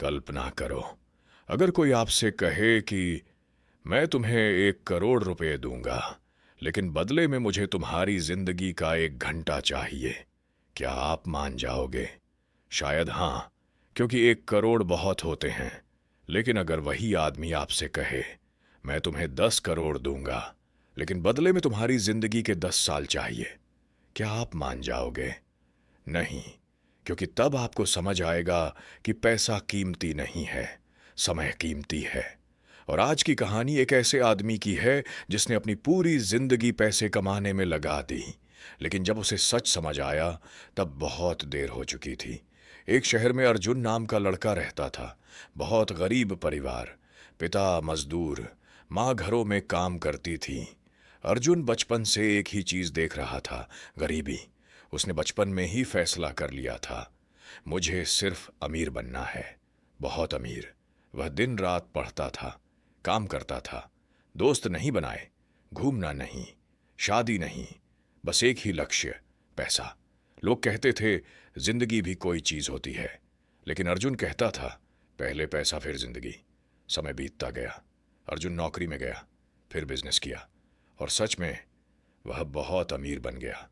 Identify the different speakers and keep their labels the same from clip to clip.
Speaker 1: कल्पना करो, अगर कोई आपसे कहे कि मैं तुम्हें 1 करोड़ रुपए दूंगा, लेकिन बदले में मुझे तुम्हारी जिंदगी का 1 घंटा चाहिए, क्या आप मान जाओगे? शायद हाँ, क्योंकि 1 करोड़ बहुत होते हैं। लेकिन अगर वही आदमी आपसे कहे, मैं तुम्हें 10 करोड़ दूंगा, लेकिन बदले में तुम्हारी जिंदगी के 10 साल चाहिए, क्या आप मान जाओगे? नहीं, क्योंकि तब आपको समझ आएगा कि पैसा कीमती नहीं है, समय कीमती है। और आज की कहानी एक ऐसे आदमी की है जिसने अपनी पूरी जिंदगी पैसे कमाने में लगा दी, लेकिन जब उसे सच समझ आया तब बहुत देर हो चुकी थी। एक शहर में अर्जुन नाम का लड़का रहता था। बहुत गरीब परिवार, पिता मजदूर, माँ घरों में काम करती थी। अर्जुन बचपन से एक ही चीज देख रहा था, गरीबी। उसने बचपन में ही फैसला कर लिया था, मुझे सिर्फ अमीर बनना है, बहुत अमीर। वह दिन रात पढ़ता था, काम करता था, दोस्त नहीं बनाए, घूमना नहीं, शादी नहीं, बस एक ही लक्ष्य, पैसा। लोग कहते थे जिंदगी भी कोई चीज होती है, लेकिन अर्जुन कहता था पहले पैसा फिर जिंदगी। समय बीतता गया, अर्जुन नौकरी में गया, फिर बिजनेस किया, और सच में वह बहुत अमीर बन गया।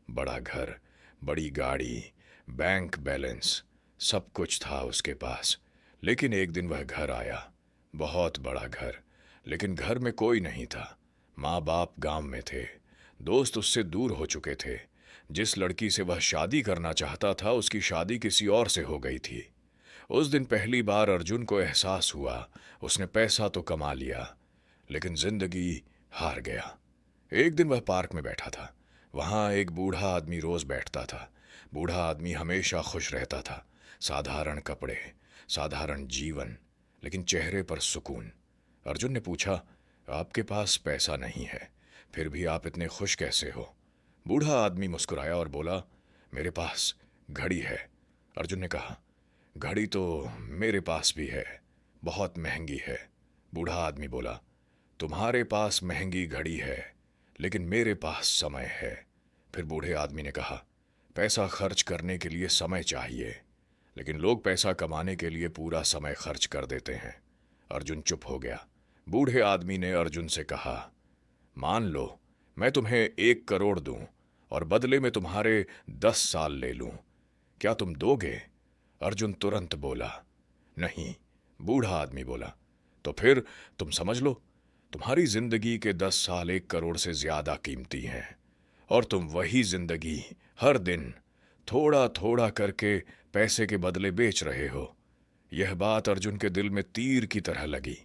Speaker 1: बड़ा घर, बड़ी गाड़ी, बैंक बैलेंस, सब कुछ था उसके पास। लेकिन एक दिन वह घर आया, बहुत बड़ा घर, लेकिन घर में कोई नहीं था। माँ बाप गांव में थे, दोस्त उससे दूर हो चुके थे। जिस लड़की से वह शादी करना चाहता था उसकी शादी किसी और से हो गई थी। उस दिन पहली बार अर्जुन को एहसास हुआ, उसने पैसा तो कमा लिया, लेकिन जिंदगी हार गया। एक दिन वह पार्क में बैठा था। वहां एक बूढ़ा आदमी रोज बैठता था। बूढ़ा आदमी हमेशा खुश रहता था, साधारण कपड़े, साधारण जीवन, लेकिन चेहरे पर सुकून। अर्जुन ने पूछा, आपके पास पैसा नहीं है, फिर भी आप इतने खुश कैसे हो? बूढ़ा आदमी मुस्कुराया और बोला, मेरे पास घड़ी है। अर्जुन ने कहा, घड़ी तो मेरे पास भी है, बहुत महंगी है। बूढ़ा आदमी बोला, तुम्हारे पास महंगी घड़ी है, लेकिन मेरे पास समय है। फिर बूढ़े आदमी ने कहा, पैसा खर्च करने के लिए समय चाहिए, लेकिन लोग पैसा कमाने के लिए पूरा समय खर्च कर देते हैं। अर्जुन चुप हो गया। बूढ़े आदमी ने अर्जुन से कहा, मान लो मैं तुम्हें 1 करोड़ दूं और बदले में तुम्हारे 10 साल ले लूं, क्या तुम दोगे? अर्जुन तुरंत बोला, नहीं। बूढ़ा आदमी बोला, तो फिर तुम समझ लो, तुम्हारी जिंदगी के 10 साल 1 करोड़ से ज्यादा कीमती हैं, और तुम वही जिंदगी हर दिन थोड़ा थोड़ा करके पैसे के बदले बेच रहे हो। यह बात अर्जुन के दिल में तीर की तरह लगी।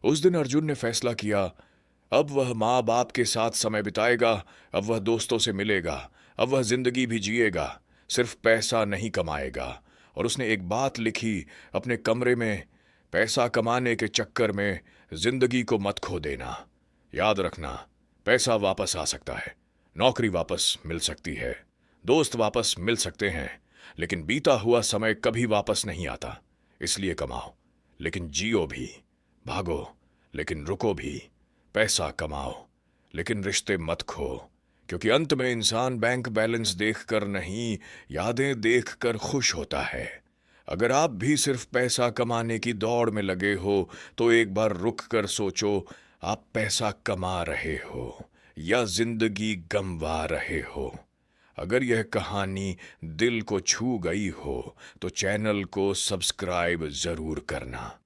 Speaker 1: उस दिन अर्जुन ने फैसला किया, अब वह माँ बाप के साथ समय बिताएगा, अब वह दोस्तों से मिलेगा, अब वह जिंदगी भी जिएगा, सिर्फ पैसा नहीं कमाएगा। और उसने एक बात लिखी अपने कमरे में, पैसा कमाने के चक्कर में जिंदगी को मत खो देना। याद रखना, पैसा वापस आ सकता है, नौकरी वापस मिल सकती है, दोस्त वापस मिल सकते हैं, लेकिन बीता हुआ समय कभी वापस नहीं आता। इसलिए कमाओ, लेकिन जियो भी, भागो, लेकिन रुको भी। पैसा कमाओ, लेकिन रिश्ते मत खो, क्योंकि अंत में इंसान बैंक बैलेंस देखकर नहीं, यादें देखकर खुश होता है। अगर आप भी सिर्फ पैसा कमाने की दौड़ में लगे हो, तो एक बार रुक कर सोचो, आप पैसा कमा रहे हो या जिंदगी गंवा रहे हो? अगर यह कहानी दिल को छू गई हो तो चैनल को सब्सक्राइब जरूर करना।